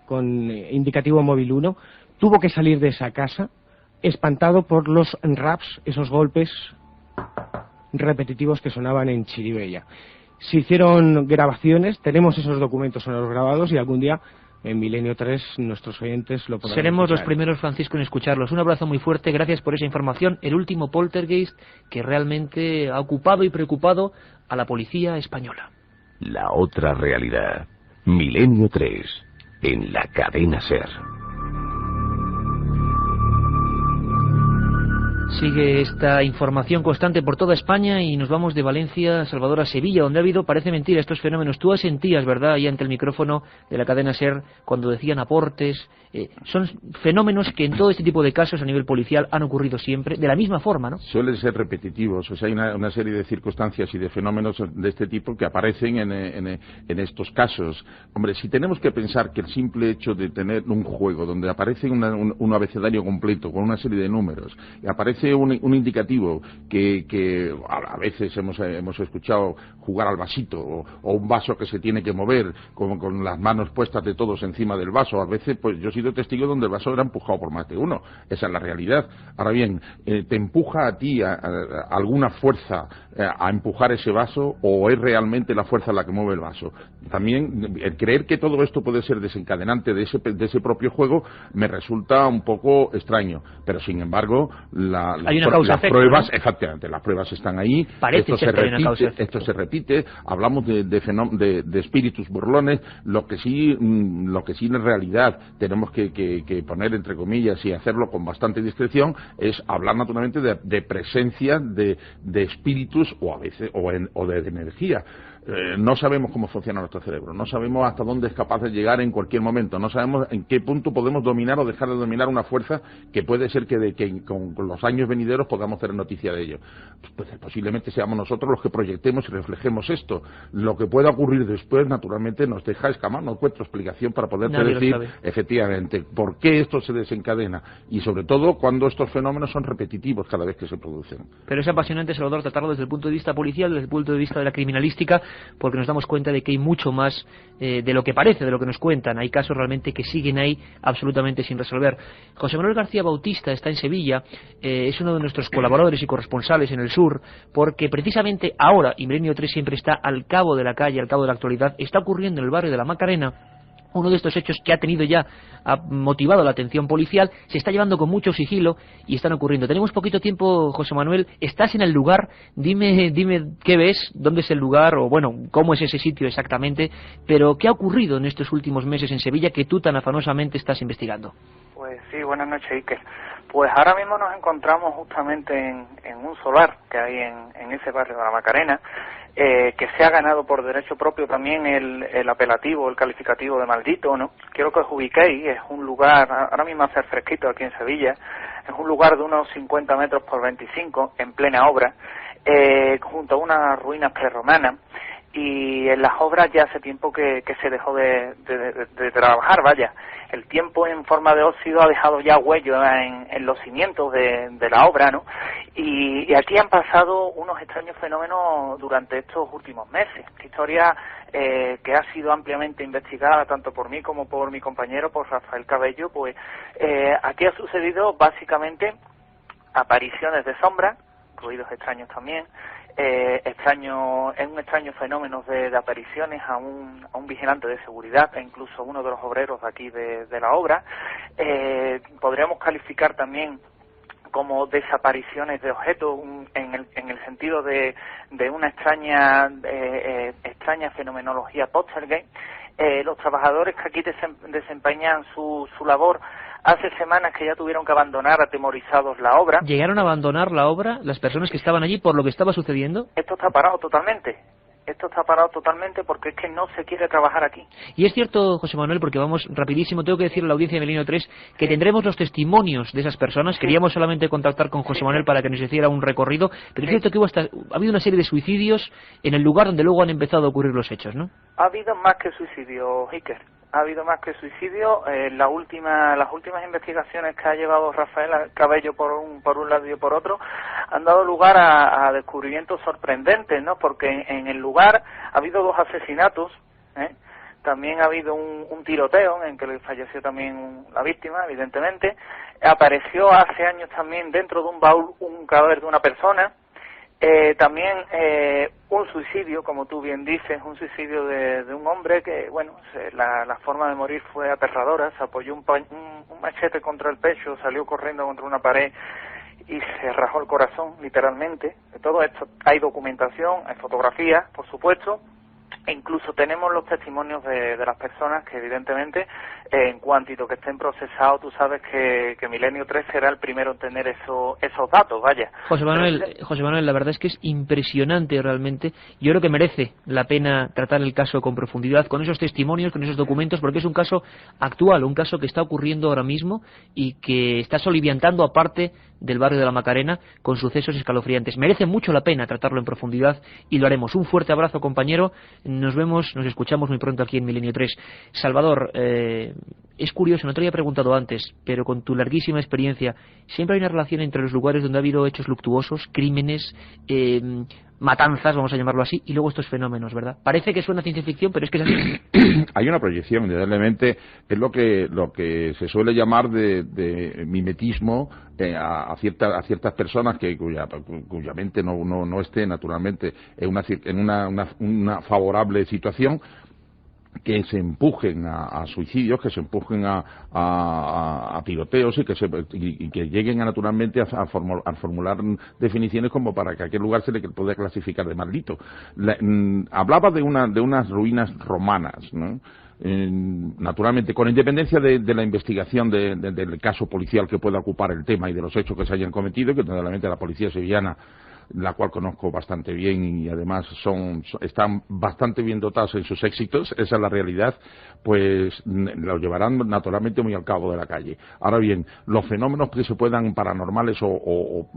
con indicativo móvil 1, tuvo que salir de esa casa espantado por los raps, esos golpes repetitivos que sonaban en Chirivella. Se hicieron grabaciones, tenemos esos documentos sonoros grabados y algún día en Milenio 3 nuestros oyentes lo podrán Seremos escuchar. los primeros, Francisco, en escucharlos. Un abrazo muy fuerte, gracias por esa información. El último poltergeist que realmente ha ocupado y preocupado a la policía española. La otra realidad. Milenio 3. En la cadena SER. Sigue esta información constante por toda España y nos vamos de Valencia, Salvador, a Sevilla, donde ha habido, parece mentira, estos fenómenos. Tú asentías, ¿verdad?, ahí ante el micrófono de la cadena SER cuando decían aportes. Son fenómenos que en todo este tipo de casos a nivel policial han ocurrido siempre, de la misma forma, ¿no? Suelen ser repetitivos, o sea, hay una serie de circunstancias y de fenómenos de este tipo que aparecen en estos casos. Hombre, si tenemos que pensar que el simple hecho de tener un juego donde aparece un abecedario completo con una serie de números, y aparece un indicativo que a veces hemos escuchado jugar al vasito, o un vaso que se tiene que mover con las manos puestas de todos encima del vaso, a veces pues yo he sido testigo donde el vaso era empujado por más de uno. Esa es la realidad. Ahora bien, ¿te empuja a ti a alguna fuerza a empujar ese vaso, o es realmente la fuerza la que mueve el vaso? También el creer que todo esto puede ser desencadenante de ese propio juego me resulta un poco extraño, pero sin embargo las pruebas, ¿no? Efectivamente, las pruebas están ahí. Esto se repite. Hablamos de espíritus burlones. Lo que sí en realidad tenemos que poner entre comillas y hacerlo con bastante discreción es hablar naturalmente de presencia de espíritus, o a veces o de energía. No sabemos cómo funciona nuestro cerebro, no sabemos hasta dónde es capaz de llegar en cualquier momento, no sabemos en qué punto podemos dominar o dejar de dominar una fuerza que puede ser que con los años venideros podamos tener noticia de ello. Pues posiblemente seamos nosotros los que proyectemos y reflejemos esto. Lo que pueda ocurrir después, naturalmente, nos deja escamar, no encuentro explicación para poderte decir efectivamente por qué esto se desencadena, y sobre todo cuando estos fenómenos son repetitivos cada vez que se producen. Pero es apasionante, Salvador, tratarlo desde el punto de vista policial, desde el punto de vista de la criminalística, porque nos damos cuenta de que hay mucho más de lo que parece, de lo que nos cuentan. Hay casos realmente que siguen ahí absolutamente sin resolver. José Manuel García Bautista está en Sevilla, es uno de nuestros colaboradores y corresponsales en el sur, porque precisamente ahora, y Milenio 3 siempre está al cabo de la calle, al cabo de la actualidad, está ocurriendo en el barrio de la Macarena uno de estos hechos que ha motivado la atención policial, se está llevando con mucho sigilo y están ocurriendo. Tenemos poquito tiempo, José Manuel, estás en el lugar, dime qué ves, dónde es el lugar, o bueno, cómo es ese sitio exactamente, pero ¿qué ha ocurrido en estos últimos meses en Sevilla que tú tan afanosamente estás investigando? Pues sí, buenas noches, Iker. Pues ahora mismo nos encontramos justamente en un solar que hay en ese barrio de la Macarena, que se ha ganado por derecho propio también el apelativo, el calificativo de maldito, ¿no? Quiero que os ubiquéis, es un lugar, ahora mismo hace fresquito aquí en Sevilla, es un lugar de unos 50 metros por 25, en plena obra, junto a unas ruinas prerromanas, y en las obras ya hace tiempo que se dejó de trabajar, vaya. El tiempo en forma de óxido ha dejado ya huello en los cimientos de la obra, ¿no? Y aquí han pasado unos extraños fenómenos durante estos últimos meses. Esta historia que ha sido ampliamente investigada tanto por mí como por mi compañero, por Rafael Cabello, pues aquí ha sucedido básicamente apariciones de sombras, ruidos extraños también, un extraño fenómeno de apariciones a un vigilante de seguridad e incluso uno de los obreros de aquí de la obra. Podríamos calificar también como desapariciones de objetos en el sentido de una extraña fenomenología poltergeist. Los trabajadores que aquí desempeñan su labor hace semanas que ya tuvieron que abandonar atemorizados la obra. ¿Llegaron a abandonar la obra las personas que estaban allí por lo que estaba sucediendo? Esto está parado totalmente. Esto está parado totalmente porque es que no se quiere trabajar aquí. Y es cierto, José Manuel, porque vamos rapidísimo, tengo que decirle a la audiencia de Milenio 3 que tendremos los testimonios de esas personas. Sí. Queríamos solamente contactar con José Manuel para que nos hiciera un recorrido, pero es cierto que ha habido una serie de suicidios en el lugar donde luego han empezado a ocurrir los hechos, ¿no? Ha habido más que suicidios, Iker. Ha habido más que suicidio. Las últimas investigaciones que ha llevado Rafael Cabello por un lado y por otro han dado lugar a descubrimientos sorprendentes, ¿no? Porque en el lugar ha habido 2 asesinatos, también ha habido un tiroteo en que falleció también la víctima, evidentemente. Apareció hace años también dentro de un baúl un cadáver de una persona. También un suicidio, como tú bien dices, un suicidio de un hombre que, bueno, la forma de morir fue aterradora. Se apoyó un machete contra el pecho, salió corriendo contra una pared y se rajó el corazón, literalmente. De todo esto hay documentación, hay fotografías, por supuesto, e incluso tenemos los testimonios de las personas que, evidentemente, en cuantito que estén procesados, tú sabes que Milenio 3 será el primero en tener esos datos, vaya. José Manuel, la verdad es que es impresionante realmente. Yo creo que merece la pena tratar el caso con profundidad, con esos testimonios, con esos documentos, porque es un caso actual, un caso que está ocurriendo ahora mismo y que está soliviantando a parte del barrio de la Macarena con sucesos escalofriantes. Merece mucho la pena tratarlo en profundidad y lo haremos. Un fuerte abrazo, compañero. Nos escuchamos muy pronto aquí en Milenio 3. Salvador, es curioso, no te lo había preguntado antes, pero con tu larguísima experiencia, ¿siempre hay una relación entre los lugares donde ha habido hechos luctuosos, crímenes, matanzas, vamos a llamarlo así, y luego estos fenómenos, verdad? Parece que suena ciencia ficción, pero es que es así. Hay una proyección, indudablemente, es lo que se suele llamar de mimetismo a ciertas personas cuya mente no esté naturalmente en una favorable situación, que se empujen a suicidios, que se empujen a tiroteos y que lleguen naturalmente a formular definiciones como para que a aquel lugar se le pueda clasificar de maldito. Hablaba de unas ruinas romanas, ¿no? Naturalmente, con independencia de la investigación del caso policial que pueda ocupar el tema y de los hechos que se hayan cometido, que naturalmente la policía sevillana, la cual conozco bastante bien y además están bastante bien dotados en sus éxitos, esa es la realidad, pues los llevarán naturalmente muy al cabo de la calle. Ahora bien, los fenómenos que se puedan paranormales o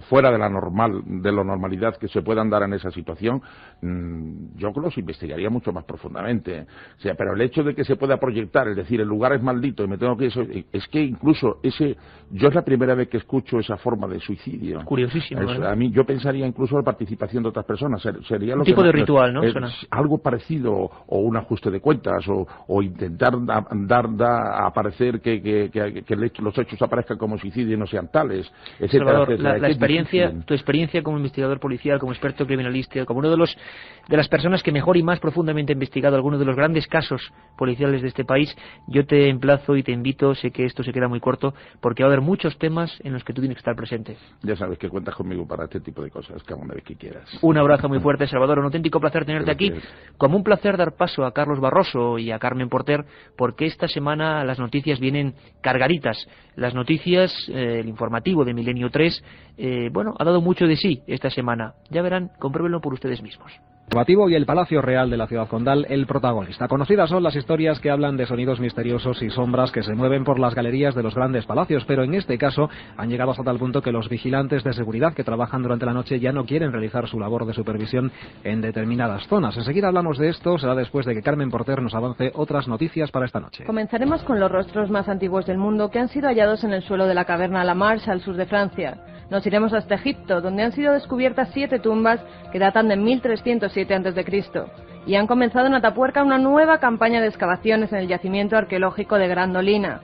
fuera de la normalidad que se puedan dar en esa situación, yo los investigaría mucho más profundamente. O sea, pero el hecho de que se pueda proyectar, es decir, el lugar es maldito y me tengo que es que incluso yo es la primera vez que escucho esa forma de suicidio. Curiosísimo, ¿verdad? A mí yo pensaría incluso en la participación de otras personas. Sería un tipo de ritual, ¿no? Algo parecido, o un ajuste de cuentas, o intentar dar a parecer que los hechos aparezcan como suicidio y no sean tales, etcétera. Salvador, etcétera. tu experiencia como investigador policial, como experto criminalista, como uno de las personas que mejor y más profundamente ha investigado algunos de los grandes casos policiales de este país, yo te emplazo y te invito, sé que esto se queda muy corto, porque va a haber muchos temas en los que tú tienes que estar presente. Ya sabes que cuentas conmigo para este tipo de cosas, cada una vez que quieras. Un abrazo muy fuerte, Salvador, un auténtico placer tenerte aquí, como un placer dar paso a Carlos Barroso y a Carmen Porter, porque esta semana las noticias vienen cargaditas. Las noticias, el informativo de Milenio 3, ha dado mucho de sí esta semana. Ya verán, compruébenlo por ustedes mismos. Y el Palacio Real de la Ciudad Condal, el protagonista. Conocidas son las historias que hablan de sonidos misteriosos y sombras que se mueven por las galerías de los grandes palacios, pero en este caso han llegado hasta tal punto que los vigilantes de seguridad que trabajan durante la noche ya no quieren realizar su labor de supervisión en determinadas zonas. Enseguida hablamos de esto, será después de que Carmen Porter nos avance otras noticias para esta noche. Comenzaremos con los rostros más antiguos del mundo que han sido hallados en el suelo de la caverna La Marche al sur de Francia. Nos iremos hasta Egipto, donde han sido descubiertas 7 tumbas que datan de 1307 a.C. y han comenzado en Atapuerca una nueva campaña de excavaciones en el yacimiento arqueológico de Grandolina.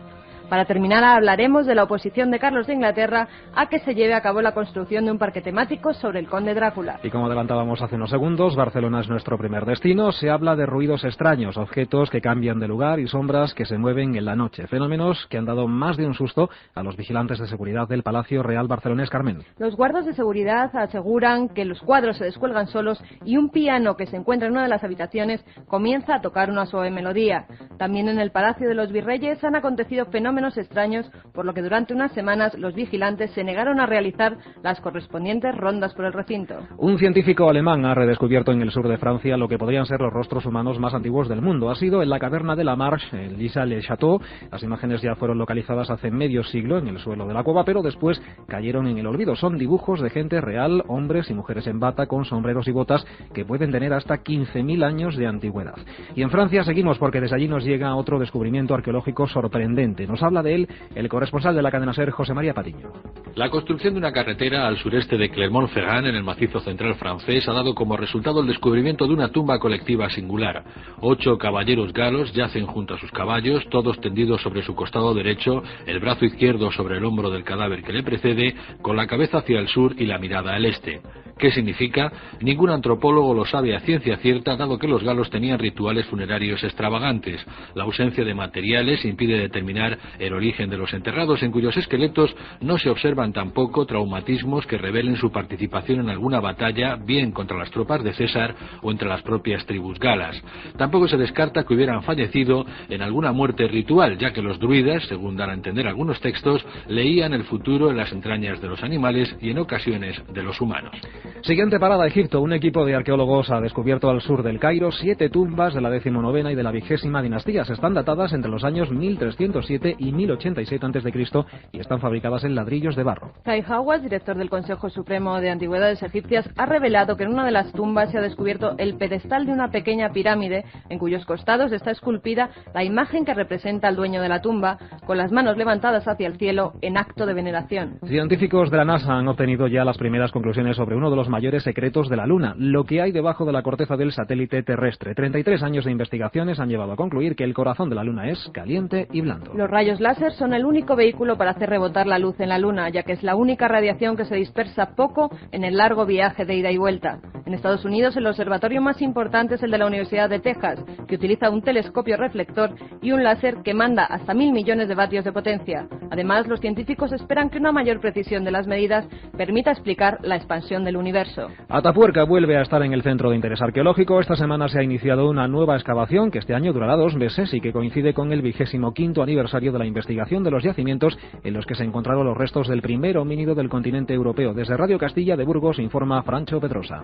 Para terminar, hablaremos de la oposición de Carlos de Inglaterra a que se lleve a cabo la construcción de un parque temático sobre el conde Drácula. Y como adelantábamos hace unos segundos, Barcelona es nuestro primer destino. Se habla de ruidos extraños, objetos que cambian de lugar y sombras que se mueven en la noche. Fenómenos que han dado más de un susto a los vigilantes de seguridad del Palacio Real barcelonés. Carmen. Los guardas de seguridad aseguran que los cuadros se descuelgan solos y un piano que se encuentra en una de las habitaciones comienza a tocar una suave melodía. También en el Palacio de los Virreyes han acontecido fenómenos extraños, por lo que durante unas semanas los vigilantes se negaron a realizar las correspondientes rondas por el recinto. Un científico alemán ha redescubierto en el sur de Francia lo que podrían ser los rostros humanos más antiguos del mundo. Ha sido en la caverna de la Marche, en Lisa-le-Château. Las imágenes ya fueron localizadas hace medio siglo en el suelo de la cueva, pero después cayeron en el olvido. Son dibujos de gente real, hombres y mujeres en bata con sombreros y botas que pueden tener hasta 15.000 años de antigüedad. Y en Francia seguimos porque desde allí nos llega otro descubrimiento arqueológico sorprendente. Nos habla de él el corresponsal de la cadena SER, José María Patiño. La construcción de una carretera al sureste de Clermont-Ferrand, en el macizo central francés, ha dado como resultado el descubrimiento de una tumba colectiva singular. 8 caballeros galos yacen junto a sus caballos, todos tendidos sobre su costado derecho, el brazo izquierdo sobre el hombro del cadáver que le precede, con la cabeza hacia el sur y la mirada al este. ¿Qué significa? Ningún antropólogo lo sabe a ciencia cierta, dado que los galos tenían rituales funerarios extravagantes. La ausencia de materiales impide determinar el origen de los enterrados, en cuyos esqueletos no se observan tampoco traumatismos que revelen su participación en alguna batalla, bien contra las tropas de César o entre las propias tribus galas. Tampoco se descarta que hubieran fallecido en alguna muerte ritual, ya que los druidas, según dan a entender algunos textos, leían el futuro en las entrañas de los animales y en ocasiones de los humanos. Siguiente parada, Egipto. Un equipo de arqueólogos ha descubierto al sur del Cairo 7 tumbas de la 19ª y de la 20ª dinastías. Están datadas entre los años 1307 y 1087 a.C. y están fabricadas en ladrillos de barro. Kai Hawass, director del Consejo Supremo de Antigüedades Egipcias, ha revelado que en una de las tumbas se ha descubierto el pedestal de una pequeña pirámide en cuyos costados está esculpida la imagen que representa al dueño de la tumba, con las manos levantadas hacia el cielo en acto de veneración. Científicos de la NASA han obtenido ya las primeras conclusiones sobre uno de los mayores secretos de la Luna, lo que hay debajo de la corteza del satélite terrestre. 33 años de investigaciones han llevado a concluir que el corazón de la Luna es caliente y blando. Los rayos láser son el único vehículo para hacer rebotar la luz en la Luna, ya que es la única radiación que se dispersa poco en el largo viaje de ida y vuelta. En Estados Unidos, el observatorio más importante es el de la Universidad de Texas, que utiliza un telescopio reflector y un láser que manda hasta 1.000 millones de vatios de potencia. Además, los científicos esperan que una mayor precisión de las medidas permita explicar la expansión del universo. Atapuerca vuelve a estar en el centro de interés arqueológico. Esta semana se ha iniciado una nueva excavación que este año durará 2 meses y que coincide con el 25º aniversario de la investigación de los yacimientos en los que se encontraron los restos del primer homínido del continente europeo. Desde Radio Castilla de Burgos informa Francho Pedrosa.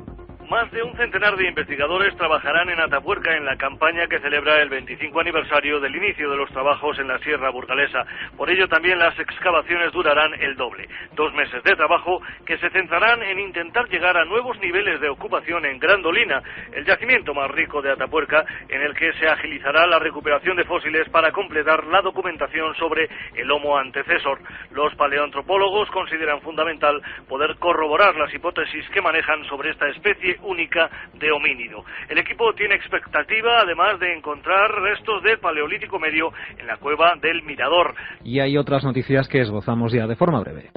Más de un centenar de investigadores trabajarán en Atapuerca en la campaña que celebra el 25 aniversario del inicio de los trabajos en la Sierra Burgalesa. Por ello también las excavaciones durarán el doble. 2 meses de trabajo que se centrarán en intentar llegar a nuevos niveles de ocupación en Grandolina, el yacimiento más rico de Atapuerca, en el que se agilizará la recuperación de fósiles para completar la documentación sobre el Homo antecesor. Los paleoantropólogos consideran fundamental poder corroborar las hipótesis que manejan sobre esta especie única de homínido. El equipo tiene expectativa, además, de encontrar restos del Paleolítico Medio en la cueva del Mirador. Y hay otras noticias que esbozamos ya de forma breve.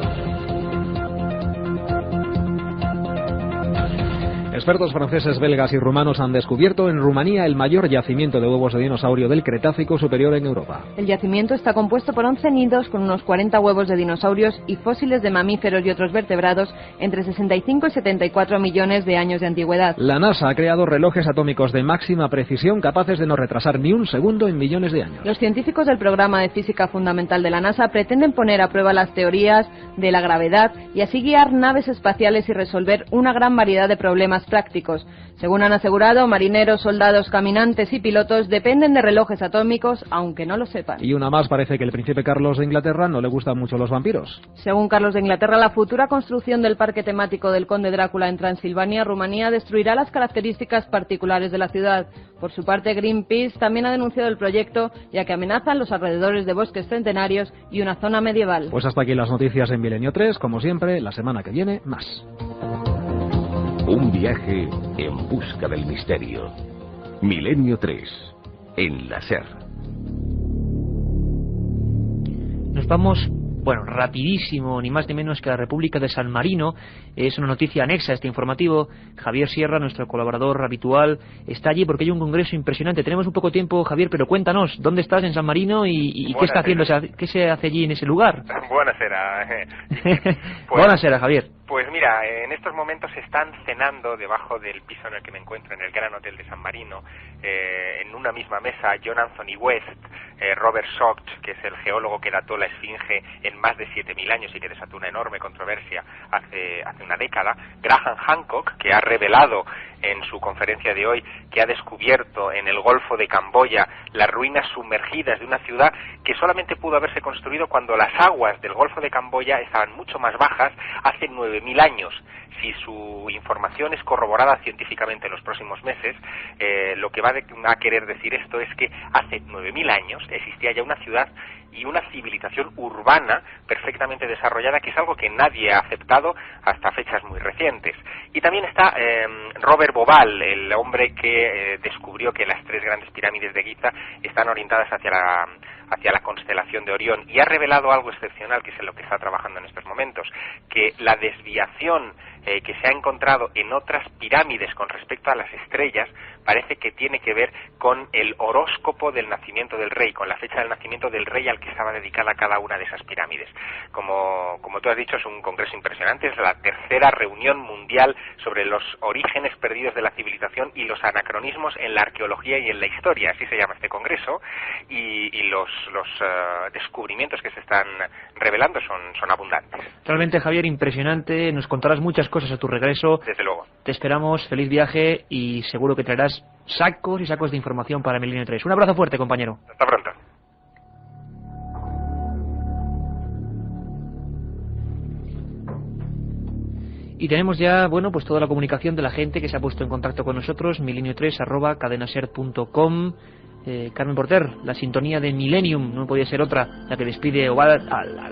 Expertos franceses, belgas y rumanos han descubierto en Rumanía el mayor yacimiento de huevos de dinosaurio del Cretácico superior en Europa. El yacimiento está compuesto por 11 nidos con unos 40 huevos de dinosaurios y fósiles de mamíferos y otros vertebrados entre 65 y 74 millones de años de antigüedad. La NASA ha creado relojes atómicos de máxima precisión capaces de no retrasar ni un segundo en millones de años. Los científicos del programa de física fundamental de la NASA pretenden poner a prueba las teorías de la gravedad y así guiar naves espaciales y resolver una gran variedad de problemas prácticos. Según han asegurado, marineros, soldados, caminantes y pilotos dependen de relojes atómicos, aunque no lo sepan. Y una más, parece que el príncipe Carlos de Inglaterra no le gustan mucho los vampiros. Según Carlos de Inglaterra, la futura construcción del parque temático del Conde Drácula en Transilvania, Rumanía, destruirá las características particulares de la ciudad. Por su parte, Greenpeace también ha denunciado el proyecto, ya que amenazan los alrededores de bosques centenarios y una zona medieval. Pues hasta aquí las noticias en Milenio 3. Como siempre, la semana que viene, más. Un viaje en busca del misterio. Milenio 3, en la SER. Nos vamos, rapidísimo, ni más ni menos que a la República de San Marino. Es una noticia anexa a este informativo. Javier Sierra, nuestro colaborador habitual, está allí porque hay un congreso impresionante. Tenemos un poco tiempo, Javier, pero cuéntanos, ¿dónde estás en San Marino y qué está haciendo, qué se hace allí en ese lugar? Buonasera. Buonasera, Javier. Pues mira, en estos momentos están cenando debajo del piso en el que me encuentro, en el Gran Hotel de San Marino, en una misma mesa, John Anthony West, Robert Schoch, que es el geólogo que dató la Esfinge en más de 7.000 años y que desató una enorme controversia hace una década, Graham Hancock, que ha revelado en su conferencia de hoy que ha descubierto en el Golfo de Camboya las ruinas sumergidas de una ciudad que solamente pudo haberse construido cuando las aguas del Golfo de Camboya estaban mucho más bajas hace 9.000 años. Si su información es corroborada científicamente en los próximos meses, lo que va a querer decir esto es que hace 9.000 años existía ya una ciudad y una civilización urbana perfectamente desarrollada, que es algo que nadie ha aceptado hasta fechas muy recientes. Y también está Robert Bauval, el hombre que descubrió que las 3 grandes pirámides de Giza están orientadas hacia la constelación de Orión, y ha revelado algo excepcional, que es en lo que está trabajando en estos momentos, que la desviación que se ha encontrado en otras pirámides con respecto a las estrellas parece que tiene que ver con el horóscopo del nacimiento del rey, con la fecha del nacimiento del rey al que estaba dedicada cada una de esas pirámides. Como tú has dicho, es un congreso impresionante, es la tercera reunión mundial sobre los orígenes perdidos de la civilización y los anacronismos en la arqueología y en la historia, así se llama este congreso, y los descubrimientos que se están revelando son abundantes. Realmente, Javier, impresionante, nos contarás muchas cosas a tu regreso. Desde luego. Te esperamos, feliz viaje y seguro que traerás sacos y sacos de información para Milenio 3. Un abrazo fuerte, compañero. Hasta pronto. Y tenemos ya, bueno, pues toda la comunicación de la gente que se ha puesto en contacto con nosotros, milenio3@cadenaser.com. Carmen Porter, la sintonía de Millennium, no podía ser otra, la que despide o va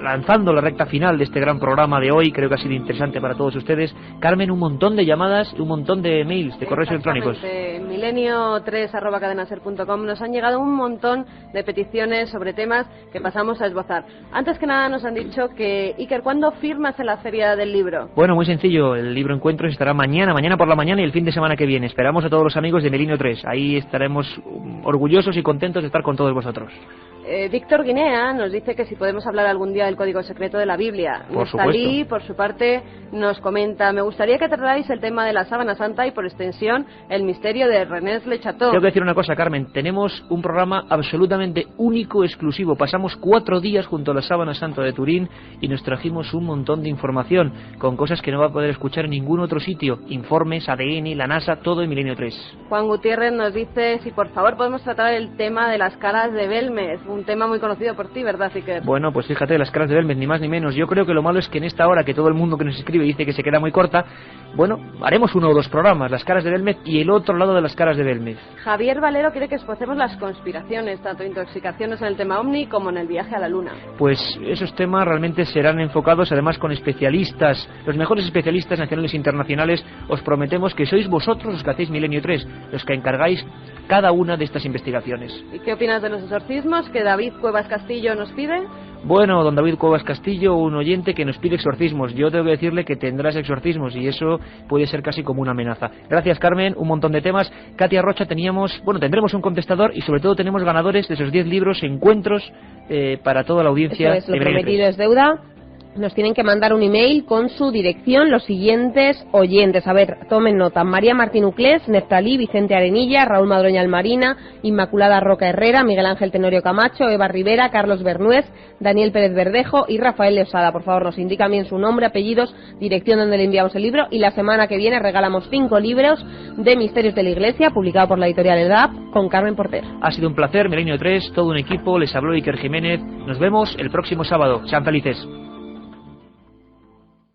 lanzando la recta final de este gran programa de hoy. Creo que ha sido interesante para todos ustedes. Carmen, un montón de llamadas, un montón de mails, de correos electrónicos. Milenio3@cadenaser.com nos han llegado un montón de peticiones sobre temas que pasamos a esbozar. Antes que nada nos han dicho que, Iker, ¿cuándo firmas en la Feria del Libro? Bueno, muy sencillo, el libro Encuentros estará mañana por la mañana y el fin de semana que viene. Esperamos a todos los amigos de Milenio 3, ahí estaremos orgullosos y contentos de estar con todos vosotros. Víctor Guinea nos dice que si podemos hablar algún día del código secreto de la Biblia. Nestalí, por su parte, nos comenta: me gustaría que tratáis el tema de la Sábana Santa y, por extensión, el misterio de René Le Chateau. Tengo que decir una cosa, Carmen, tenemos un programa absolutamente único, exclusivo. Pasamos 4 días junto a la Sábana Santa de Turín y nos trajimos un montón de información, con cosas que no va a poder escuchar en ningún otro sitio. Informes, ADN, la NASA, todo en Milenio 3. Juan Gutiérrez nos dice si por favor podemos tratar el tema de las caras de Belmez, un tema muy conocido por ti, ¿verdad, Iker? Bueno, pues fíjate, las caras de Belmez, ni más ni menos. Yo creo que lo malo es que en esta hora que todo el mundo que nos escribe dice que se queda muy corta, bueno, haremos 1 o 2 programas, las caras de Belmez y el otro lado de las caras de Belmez. Javier Valero quiere que esbocemos las conspiraciones, tanto intoxicaciones en el tema OVNI como en el viaje a la Luna. Pues esos temas realmente serán enfocados además con especialistas, los mejores especialistas nacionales e internacionales. Os prometemos que sois vosotros los que hacéis Milenio 3, los que encargáis cada una de estas investigaciones. ¿Y qué opinas de los exorcismos que David Cuevas Castillo nos pide? Bueno, don David Cuevas Castillo, un oyente que nos pide exorcismos. Yo tengo que decirle que tendrás exorcismos y eso puede ser casi como una amenaza. Gracias, Carmen, un montón de temas. Katia Rocha, tendremos un contestador y sobre todo tenemos ganadores de esos 10 libros, encuentros para toda la audiencia. Eso es, lo prometido es deuda. Nos tienen que mandar un email con su dirección los siguientes oyentes. A ver, tomen nota: María Martín Uclés, Neftalí, Vicente Arenilla, Raúl Madroña Almarina, Inmaculada Roca Herrera, Miguel Ángel Tenorio Camacho, Eva Rivera, Carlos Bernués, Daniel Pérez Verdejo y Rafael Leosada. Por favor, nos indican bien su nombre, apellidos, dirección donde le enviamos el libro, y la semana que viene regalamos 5 libros de Misterios de la Iglesia, publicado por la editorial EDAP, con Carmen Porter. Ha sido un placer, Milenio 3, todo un equipo, les habló Iker Jiménez. Nos vemos el próximo sábado. Sean felices.